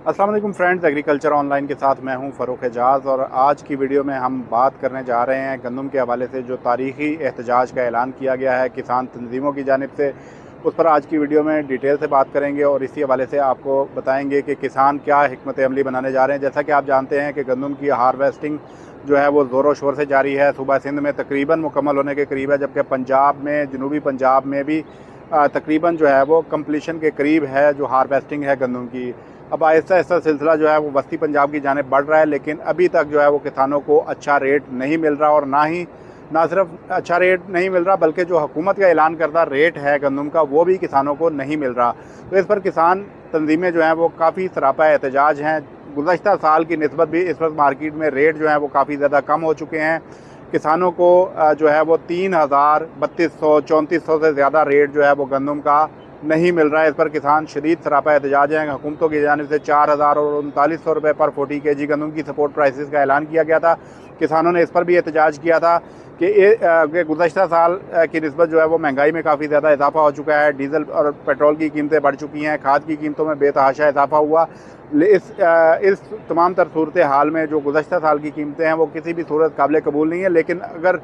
अस्सलाम वालेकुम friends, agriculture online के साथ मैं हूं फ़रूख एजाज़। और आज की वीडियो में हम बात करने जा रहे हैं गंदम के हवाले से जो तारीख़ी एहतजाज का ऐलान किया गया है किसान तंजीमों की जानिब से। उस पर आज की वीडियो में डिटेल से बात करेंगे और इसी हवाले से आपको बताएंगे कि किसान क्या हिकमत अमली बनाने जा रहे हैं। जैसा कि आप जानते हैं कि गंदम की हार्वेस्टिंग जो है वो ज़ोरों शोर से जारी है। सूबा सिंध में तकरीबन मुकम्मल होने के करीब है, जबकि पंजाब में, जनूबी पंजाब में भी तकरीबन जो है वो कम्प्लीशन के करीब है जो हार्वेस्टिंग है गंदम की। अब आहिस्ता आहिस्ता सिलसिला जो है वो वस्ती पंजाब की जानिब बढ़ रहा है, लेकिन अभी तक जो है वो किसानों को अच्छा रेट नहीं मिल रहा। और ना सिर्फ अच्छा रेट नहीं मिल रहा बल्कि जो हुकूमत का ऐलान करदा रेट है गंदम का वो भी किसानों को नहीं मिल रहा। तो इस पर किसान तंजीमें जो हैं वो काफ़ी सरापा एहतजाज हैं। गुज़श्ता साल की निस्बत भी इस वक्त मार्केट में रेट जो है वो काफ़ी ज़्यादा कम हो चुके हैं। किसानों को जो है वो 3,000, 3,200, 3,400 से ज़्यादा रेट जो है वो गंदम का नहीं मिल रहा है। इस पर किसान शदीद सरापा एहतजाज हैं। हुकूमतों की जानिब से 4,000 और 3,900 रुपये पर 40 kg गंदम की सपोर्ट प्राइसेस का ऐलान किया गया था। किसानों ने इस पर भी एहतजाज किया था कि गुज़श्ता साल की निस्बत जो है वो महंगाई में काफ़ी ज़्यादा इजाफा हो चुका है। डीज़ल और पेट्रोल की कीमतें बढ़ चुकी हैं, खाद की कीमतों में बेतहाशा इजाफा हुआ। इस तमाम तर सूरत हाल में जो गुज़श्ता साल की कीमतें हैं वो किसी भी सूरत काबिल कबूल नहीं है। लेकिन अगर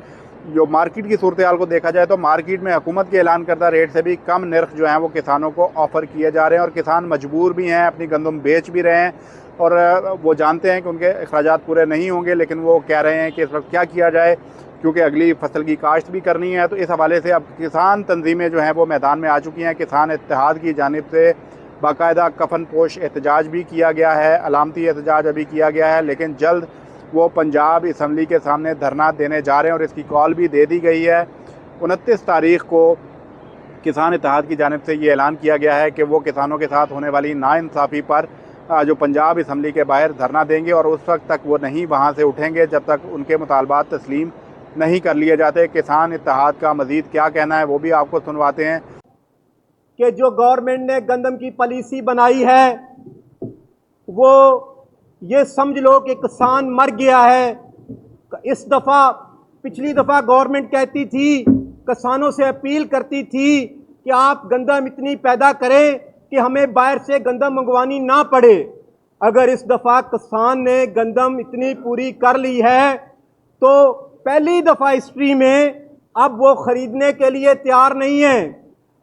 जो मार्केट की सूरत हाल को देखा जाए तो मार्केट में हुकूमत के ऐलान करदा रेट से भी कम नर्ख जो हैं वो किसानों को ऑफ़र किए जा रहे हैं। और किसान मजबूर भी हैं, अपनी गंदम बेच भी रहे हैं और वो जानते हैं कि उनके अखराजात पूरे नहीं होंगे, लेकिन वो कह रहे हैं कि इस वक्त क्या किया जाए क्योंकि अगली फसल की काश्त भी करनी है। तो इस हवाले से अब किसान तंजीमें जो हैं वो मैदान में आ चुकी हैं। किसान इत्तेहाद की जानिब से बाकायदा कफन पोश एहतजाज भी किया गया है, अलामती एहतजाज अभी किया गया है, लेकिन जल्द वो पंजाब असम्बली के सामने धरना देने जा रहे हैं और इसकी कॉल भी दे दी गई है। 29 तारीख को किसान इत्तेहाद की जानिब से ये ऐलान किया गया है कि वो किसानों के साथ होने वाली नाइंसाफ़ी पर जो पंजाब असम्बली के बाहर धरना देंगे और उस वक्त तक वो नहीं वहाँ से उठेंगे जब तक उनके मुतालबात तस्लीम नहीं कर लिए जाते। किसान इत्तेहाद का मज़ीद क्या कहना है वो भी आपको सुनवाते हैं कि जो गवर्नमेंट ने गंदम की पॉलिसी बनाई है वो ये समझ लो कि किसान मर गया है। इस दफ़ा, पिछली दफ़ा गवर्नमेंट कहती थी, किसानों से अपील करती थी कि आप गंदम इतनी पैदा करें कि हमें बाहर से गंदम मंगवानी ना पड़े। अगर इस दफ़ा किसान ने गंदम इतनी पूरी कर ली है तो पहली दफ़ा हिस्ट्री में अब वो ख़रीदने के लिए तैयार नहीं है।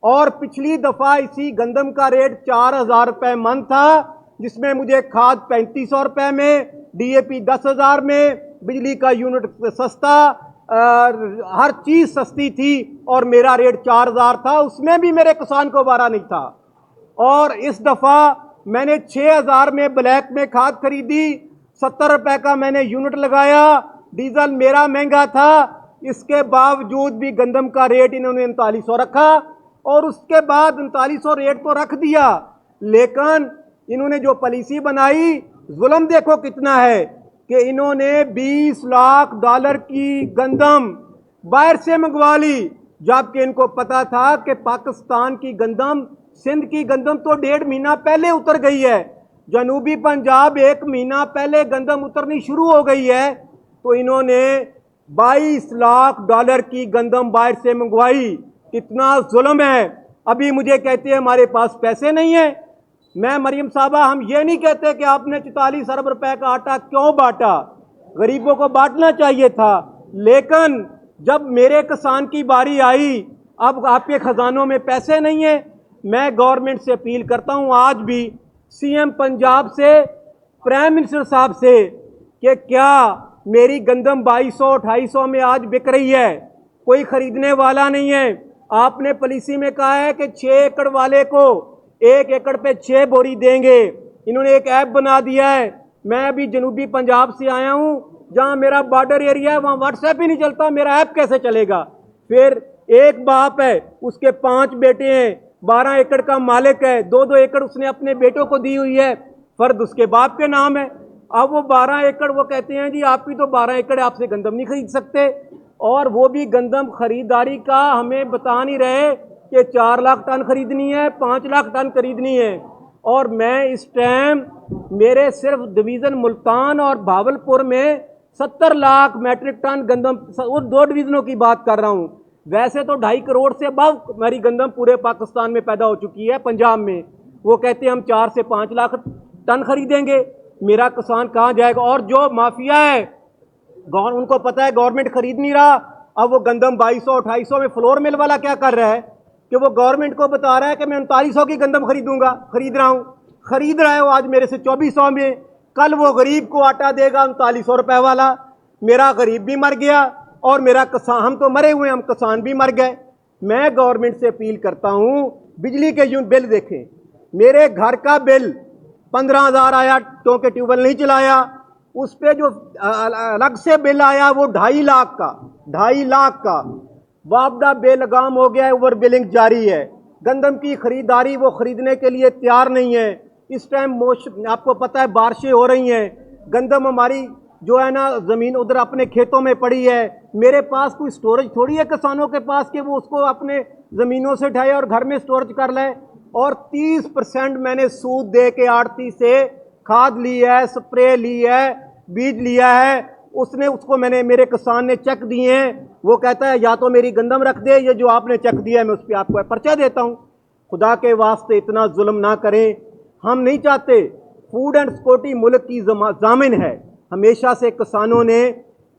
और पिछली दफ़ा इसी गंदम का रेट 4,000 रुपये मन था, जिसमें मुझे खाद 3,500 रुपये में, DAP 10,000 में, बिजली का यूनिट सस्ता, हर चीज़ सस्ती थी और मेरा रेट 4,000 था। उसमें भी मेरे किसान को बारा नहीं था। और इस दफ़ा मैंने 6,000 में ब्लैक में खाद खरीदी, 70 रुपये का मैंने यूनिट लगाया, डीजल मेरा महंगा था। इसके बावजूद भी गंदम का रेट इन्होंने 3900 रखा और उसके बाद 3900 रेट तो रख दिया, लेकिन इन्होंने जो पॉलिसी बनाई, जुल्म देखो कितना है कि इन्होंने $20 लाख की गंदम बाहर से मंगवा ली, जबकि इनको पता था कि पाकिस्तान की गंदम, सिंध की गंदम तो 1.5 महीना पहले उतर गई है। जनूबी पंजाब 1 महीना पहले गंदम उतरनी शुरू हो गई है। तो इन्होंने $22 लाख की गंदम बाहर से मंगवाई। कितना जुल्म है। अभी मुझे कहते हैं हमारे पास पैसे नहीं है। मैं मरियम साहबा, हम ये नहीं कहते कि आपने 44 अरब रुपए का आटा क्यों बांटा, गरीबों को बांटना चाहिए था। लेकिन जब मेरे किसान की बारी आई, अब आपके खजानों में पैसे नहीं है। मैं गवर्नमेंट से अपील करता हूं आज भी, CM पंजाब से, प्राइम मिनिस्टर साहब से, कि क्या मेरी गंदम 2200-250 में आज बिक रही है, कोई खरीदने वाला नहीं है। आपने पॉलिसी में कहा है कि 6 एकड़ वाले को 1 एकड़ पे 6 बोरी देंगे। इन्होंने एक ऐप बना दिया है। मैं अभी जनूबी पंजाब से आया हूं, जहां मेरा बॉर्डर एरिया है, वहां व्हाट्सएप ही नहीं चलता, मेरा ऐप कैसे चलेगा। फिर एक बाप है, उसके 5 बेटे हैं, 12 एकड़ का मालिक है, 2-2 एकड़ उसने अपने बेटों को दी हुई है, फर्द उसके बाप के नाम है। अब वो 12 एकड़, वो कहते हैं जी आपकी तो 12 एकड़, आपसे गंदम नहीं खरीद सकते। और वो भी गंदम खरीदारी का हमें बता नहीं रहे कि 4 लाख टन खरीदनी है, 5 लाख टन खरीदनी है। और मैं इस टाइम मेरे सिर्फ डिवीज़न मुल्तान और भावलपुर में 70 लाख मैट्रिक टन गंदम, उन 2 डिवीज़नों की बात कर रहा हूँ। वैसे तो 2.5 करोड़ से अब मेरी गंदम पूरे पाकिस्तान में पैदा हो चुकी है। पंजाब में वो कहते हैं हम 4 से 5 लाख टन खरीदेंगे, मेरा किसान कहाँ जाएगा? और जो माफिया है उनको पता है गवर्नमेंट खरीद नहीं रहा, अब वो गंदम 2200-2800 में फ्लोर मिल वाला क्या कर रहा है कि वो गवर्नमेंट को बता रहा है कि मैं 3900 की गंदम खरीद रहा है वो आज मेरे से 2400 में। कल वो गरीब को आटा देगा 3900 रुपए वाला। मेरा गरीब भी मर गया और मेरा किसान, हम तो मरे हुए, हम किसान भी मर गए। मैं गवर्नमेंट से अपील करता हूं, बिजली के यूं बिल देखें, मेरे घर का बिल 15,000 आया क्योंकि ट्यूबवेल नहीं चलाया। उस पे जो अलग से बिल आया वो 2.5 लाख का वापदा बेलगाम हो गया है, ओवर बिलिंग जारी है। गंदम की खरीदारी वो खरीदने के लिए तैयार नहीं है। इस टाइम आपको पता है बारिशें हो रही हैं, गंदम हमारी जो है ना जमीन उधर अपने खेतों में पड़ी है। मेरे पास कोई स्टोरेज थोड़ी है किसानों के पास कि वो उसको अपने जमीनों से उठाए और घर में स्टोरेज कर ले। और 30% मैंने सूद दे के आड़ती से खाद ली है, स्प्रे ली है, बीज लिया है। उसको मेरे किसान ने चेक दिए हैं। वो कहता है या तो मेरी गंदम रख दे, ये जो आपने चेक दिया है मैं उस पर आपको पर्चा देता हूं। खुदा के वास्ते इतना जुल्म ना करें, हम नहीं चाहते। फूड एंड सिक्योरिटी मुल्क की जामिन है। हमेशा से किसानों ने,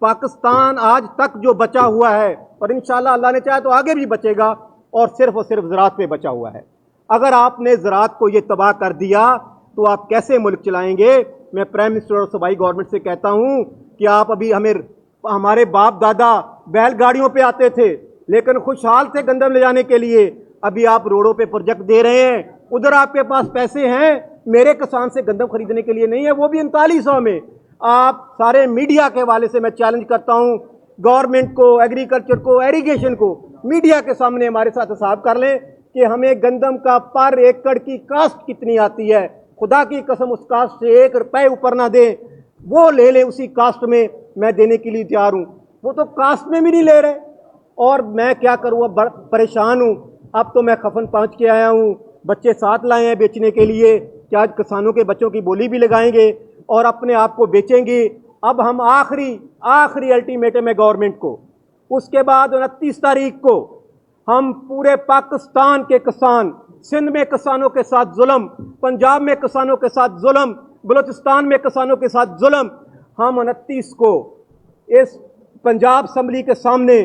पाकिस्तान आज तक जो बचा हुआ है और इंशाल्लाह अल्लाह ने चाहे तो आगे भी बचेगा, और सिर्फ ज़राअत पे बचा हुआ है। अगर आपने ज़राअत को ये तबाह कर दिया तो आप कैसे मुल्क चलाएंगे? मैं प्राइम मिनिस्टर और सूबाई गवर्नमेंट से कहता हूं कि आप अभी हमारे बाप दादा बैलगाड़ियों पे आते थे लेकिन खुशहाल थे गंदम ले जाने के लिए। अभी आप रोडों पे प्रोजेक्ट दे रहे हैं, उधर आपके पास पैसे हैं, मेरे किसान से गंदम खरीदने के लिए नहीं है, वो भी 3900 में। आप सारे मीडिया के हवाले से मैं चैलेंज करता हूं, गवर्नमेंट को, एग्रीकल्चर को, इरिगेशन को, मीडिया के सामने हमारे साथ हिसाब कर लें कि हमें गंदम का पर एकड़ की कास्ट कितनी आती है। खुदा की कसम उस कास्ट से 1 रुपए ऊपर ना दे, वो ले ले, उसी कास्ट में मैं देने के लिए तैयार हूं। वो तो कास्ट में भी नहीं ले रहे, और मैं क्या करूं, अब परेशान हूं। अब तो मैं खफन पहुंच के आया हूं, बच्चे साथ लाए हैं बेचने के लिए कि आज किसानों के बच्चों की बोली भी लगाएंगे और अपने आप को बेचेंगे। अब हम आखिरी अल्टीमेटम है गवर्नमेंट को। उसके बाद 29 तारीख को हम पूरे पाकिस्तान के किसान, सिंध में किसानों के साथ जुल्म, पंजाब में किसानों के साथ जुल्म, बलूचिस्तान में किसानों के साथ जुल्म, हम 29 को इस पंजाब असम्बली के सामने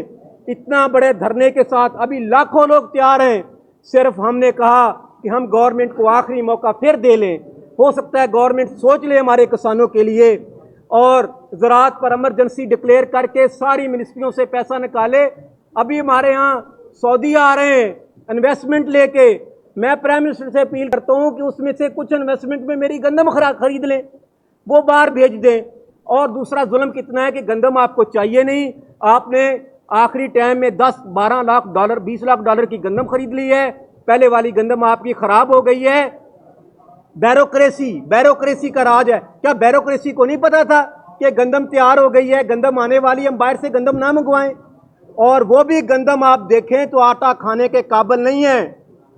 इतना बड़े धरने के साथ, अभी लाखों लोग तैयार हैं। सिर्फ हमने कहा कि हम गवर्नमेंट को आखिरी मौका फिर दे लें। हो सकता है गवर्नमेंट सोच ले हमारे किसानों के लिए और ज़राअत पर इमरजेंसी डिक्लेयर करके सारी मिनिस्ट्रियों से पैसा निकाले। अभी हमारे यहाँ सऊदी आ रहे हैं इन्वेस्टमेंट लेके। मैं प्राइम मिनिस्टर से अपील करता हूँ कि उसमें से कुछ इन्वेस्टमेंट में मेरी गंदम खरीद लें, वो बाहर भेज दें। और दूसरा जुल्म कितना है कि गंदम आपको चाहिए नहीं, आपने आखिरी टाइम में 10-12 लाख डॉलर, 20 लाख डॉलर की गंदम खरीद ली है। पहले वाली गंदम आपकी खराब हो गई है। बैरोक्रेसी का राज है। क्या बैरोक्रेसी को नहीं पता था कि गंदम तैयार हो गई है, गंदम आने वाली, हम बाहर से गंदम ना मंगवाएं? और वो भी गंदम आप देखें तो आटा खाने के काबिल नहीं है।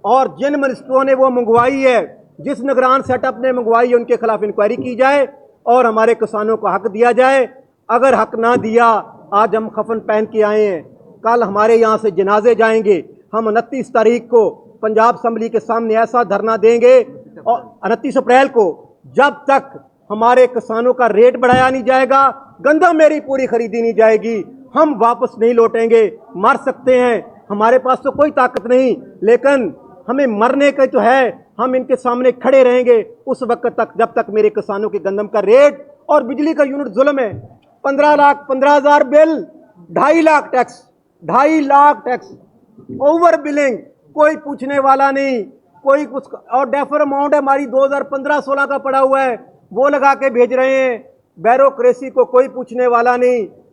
और जिन मिनिस्टरों ने वो मंगवाई है, जिस निगरान सेटअप ने मंगवाई है, उनके खिलाफ इंक्वायरी की जाए और हमारे किसानों को हक दिया जाए। अगर हक ना दिया, आज हम खफन पहन के आए हैं, कल हमारे यहाँ से जनाजे जाएंगे। हम 29 तारीख को पंजाब असम्बली के सामने ऐसा धरना देंगे, और 29 अप्रैल को, जब तक हमारे किसानों का रेट बढ़ाया नहीं जाएगा, गंदम मेरी पूरी खरीदी नहीं जाएगी, हम वापस नहीं लौटेंगे। मर सकते हैं, हमारे पास तो कोई ताकत नहीं, लेकिन हमें मरने का तो है। हम इनके सामने खड़े रहेंगे उस वक्त तक जब तक मेरे किसानों के गंदम का रेट और बिजली का यूनिट जुल्म है। 15,000 bill, 2.5 lakh tax, over billing, कोई पूछने वाला नहीं, कोई कुछ। और डेफर अमाउंट है हमारी 2015-16 का पड़ा हुआ है, वो लगा के भेज रहे हैं। बैरोक्रेसी को कोई पूछने वाला नहीं।